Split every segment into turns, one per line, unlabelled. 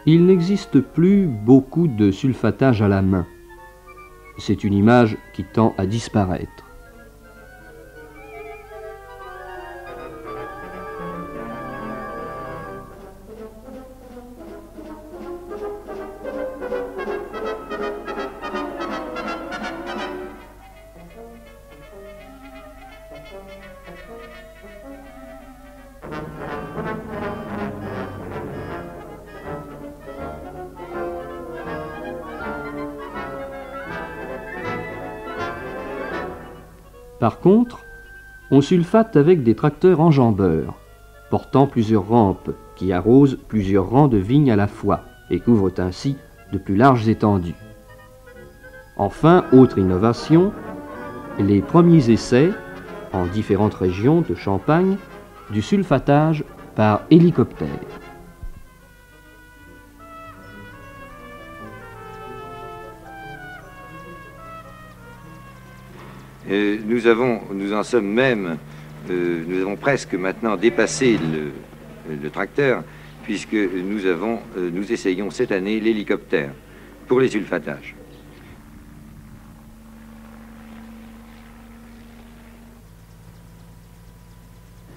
Il n'existe plus beaucoup de sulfatage à la main. C'est une image qui tend à disparaître. Par contre, on sulfate avec des tracteurs enjambeurs, portant plusieurs rampes qui arrosent plusieurs rangs de vignes à la fois et couvrent ainsi de plus larges étendues. Enfin, autre innovation, les premiers essais, en différentes régions de Champagne, du sulfatage par hélicoptère.
Nous en sommes même, nous avons presque maintenant dépassé le tracteur, puisque nous essayons cette année l'hélicoptère pour les sulfatages.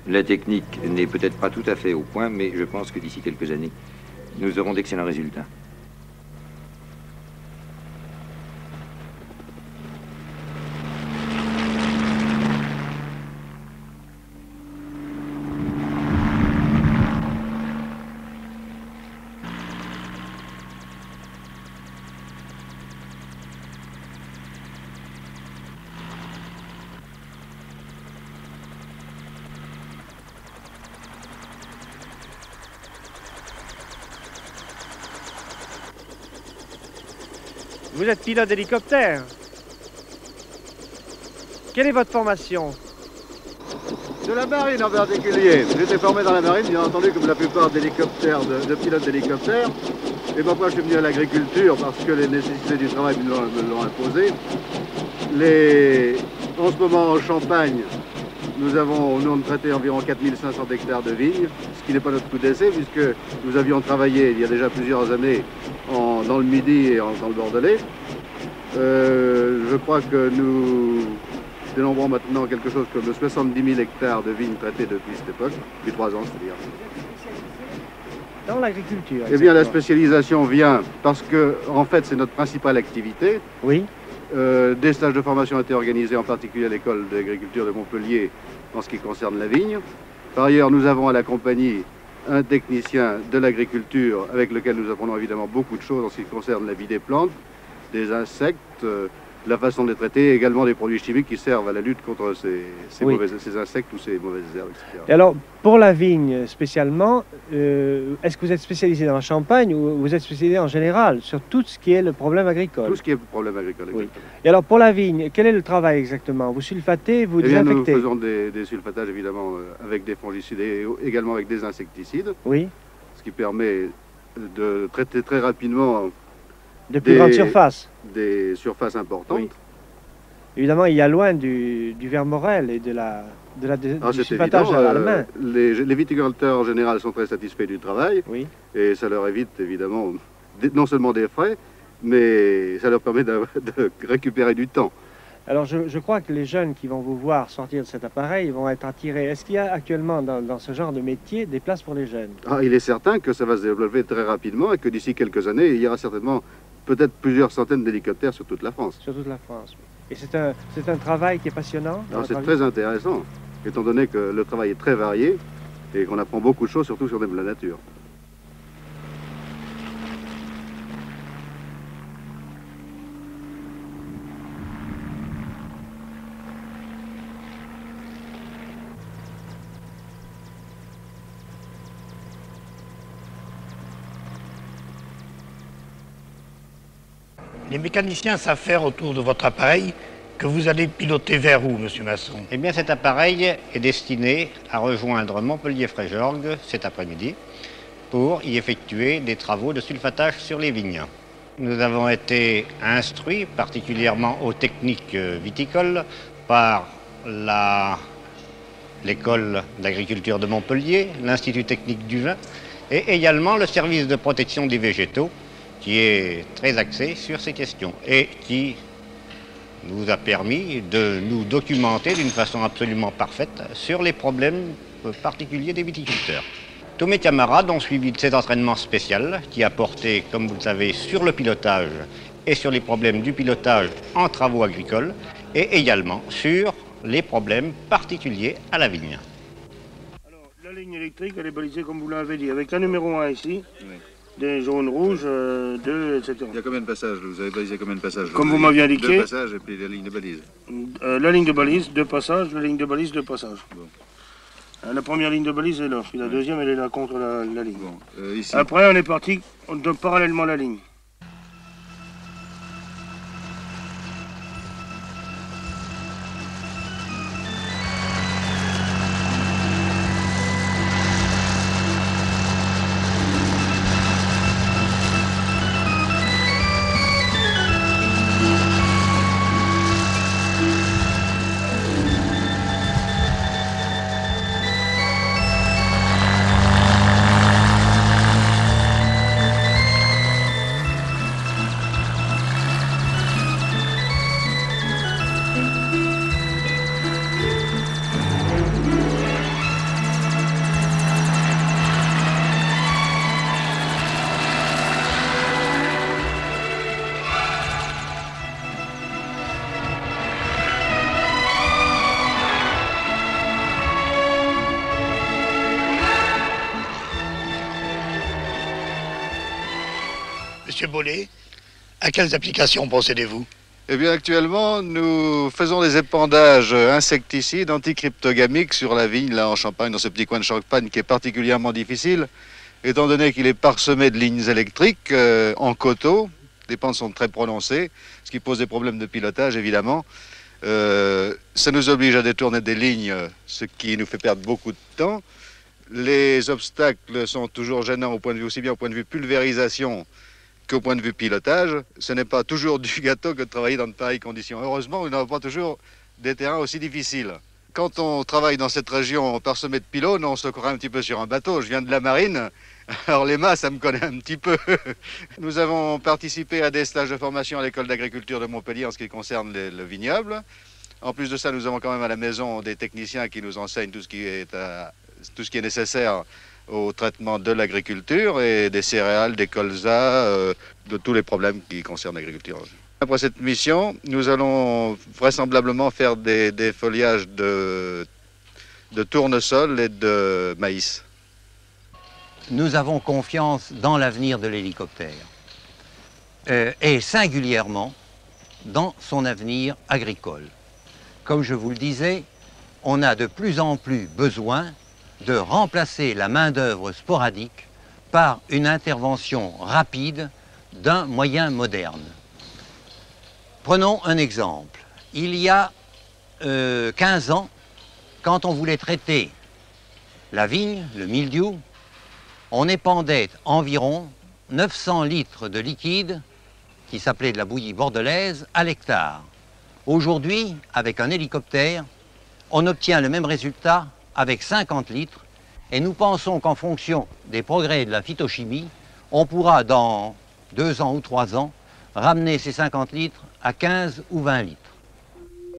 La technique n'est peut-être pas tout à fait au point, mais je pense que d'ici quelques années, nous aurons d'excellents résultats.
Vous êtes pilote d'hélicoptère. Quelle est votre formation?
De la marine en particulier. J'étais formé dans la marine, bien entendu, comme la plupart d'hélicoptères, de pilotes d'hélicoptères. Et pourquoi je suis venu à l'agriculture? Parce que les nécessités du travail me l'ont imposé. En ce moment, en Champagne, nous avons traité environ 4500 hectares de vignes, ce qui n'est pas notre coup d'essai, puisque nous avions travaillé il y a déjà plusieurs années dans le Midi et dans le Bordelais. Je crois que nous dénombrons maintenant quelque chose comme 70 000 hectares de vignes traitées depuis cette époque, depuis 3 ans, c'est-à-dire.
Dans l'agriculture.
Eh bien, la spécialisation vient parce que, en fait, c'est notre principale activité.
Oui.
Des stages de formation ont été organisés, en particulier à l'école d'agriculture de Montpellier, en ce qui concerne la vigne. Par ailleurs, nous avons à la compagnie un technicien de l'agriculture avec lequel nous apprenons évidemment beaucoup de choses en ce qui concerne la vie des plantes, des insectes, la façon de les traiter, et également des produits chimiques qui servent à la lutte contre ces insectes ou ces mauvaises herbes, etc.
Et alors, pour la vigne spécialement, est-ce que vous êtes spécialisé dans la Champagne ou vous êtes spécialisé en général sur tout ce qui est le problème agricole?
Tout ce qui est problème agricole,
oui. Et alors, pour la vigne, quel est le travail exactement? Vous sulfatez, vous désinfectez?
Nous faisons des sulfatages évidemment avec des fongicides et également avec des insecticides.
Oui.
Ce qui permet de traiter très rapidement
de plus grandes surfaces.
Des surfaces importantes. Oui.
Évidemment, il y a loin du vermorel et du sulfatage
évident,
à la main.
Les viticulteurs en général sont très satisfaits du travail.
Oui.
Et ça leur évite évidemment non seulement des frais, mais ça leur permet de récupérer du temps.
Alors je crois que les jeunes qui vont vous voir sortir de cet appareil vont être attirés. Est-ce qu'il y a actuellement dans ce genre de métier des places pour les jeunes?
Il est certain que ça va se développer très rapidement et que d'ici quelques années, il y aura certainement peut-être plusieurs centaines d'hélicoptères sur toute la France.
Sur toute la France, oui. Et c'est un travail qui est passionnant?
C'est très intéressant, étant donné que le travail est très varié et qu'on apprend beaucoup de choses, surtout sur la nature.
Les mécaniciens savent faire autour de votre appareil que vous allez piloter vers où, monsieur Masson?
Eh bien, cet appareil est destiné à rejoindre Montpellier-Fréjorgues cet après-midi pour y effectuer des travaux de sulfatage sur les vignes. Nous avons été instruits, particulièrement aux techniques viticoles, par l'école d'agriculture de Montpellier, l'Institut technique du vin, Et également le service de protection des végétaux, qui est très axé sur ces questions et qui nous a permis de nous documenter d'une façon absolument parfaite sur les problèmes particuliers des viticulteurs. Tous mes camarades ont suivi cet entraînement spécial qui a porté, comme vous le savez, sur le pilotage et sur les problèmes du pilotage en travaux agricoles et également sur les problèmes particuliers à la vigne.
Alors, la ligne électrique, elle est balisée comme vous l'avez dit, avec un numéro 1 ici, oui. Des jaunes, rouges, 2, etc.
Il y a combien de passages? Vous avez balisé combien de passages?
Comme vous m'aviez indiqué.
2 passages et puis la ligne de balise.
La ligne de balise, 2 passages, la ligne de balise, 2 passages. Bon. La première ligne de balise est là, puis la deuxième, elle est là contre la ligne. Bon. Ici. Après, on est parti parallèlement à la ligne.
Monsieur Bollet, à quelles applications procédez-vous?
Eh bien, actuellement, nous faisons des épandages insecticides anticryptogamiques sur la vigne, là en Champagne, dans ce petit coin de Champagne qui est particulièrement difficile, étant donné qu'il est parsemé de lignes électriques en coteaux. Les pentes sont très prononcées, ce qui pose des problèmes de pilotage, évidemment. Ça nous oblige à détourner des lignes, ce qui nous fait perdre beaucoup de temps. Les obstacles sont toujours gênants au point de vue, aussi bien au point de vue pulvérisation qu'au point de vue pilotage. Ce n'est pas toujours du gâteau que de travailler dans de pareilles conditions. Heureusement, nous n'avons pas toujours des terrains aussi difficiles. Quand on travaille dans cette région parsemée de pylônes, on se croit un petit peu sur un bateau. Je viens de la marine, alors les mâts, ça me connaît un petit peu. Nous avons participé à des stages de formation à l'école d'agriculture de Montpellier en ce qui concerne le vignoble. En plus de ça, nous avons quand même à la maison des techniciens qui nous enseignent tout ce qui est nécessaire au traitement de l'agriculture et des céréales, des colzas, de tous les problèmes qui concernent l'agriculture. Après cette mission, nous allons vraisemblablement faire des feuillages de tournesol et de maïs.
Nous avons confiance dans l'avenir de l'hélicoptère et singulièrement dans son avenir agricole. Comme je vous le disais, on a de plus en plus besoin de remplacer la main-d'œuvre sporadique par une intervention rapide d'un moyen moderne. Prenons un exemple. Il y a 15 ans, quand on voulait traiter la vigne, le mildiou, on épandait environ 900 litres de liquide, qui s'appelait de la bouillie bordelaise, à l'hectare. Aujourd'hui, avec un hélicoptère, on obtient le même résultat avec 50 litres, et nous pensons qu'en fonction des progrès de la phytochimie, on pourra dans 2 ans ou 3 ans ramener ces 50 litres à 15 ou 20 litres.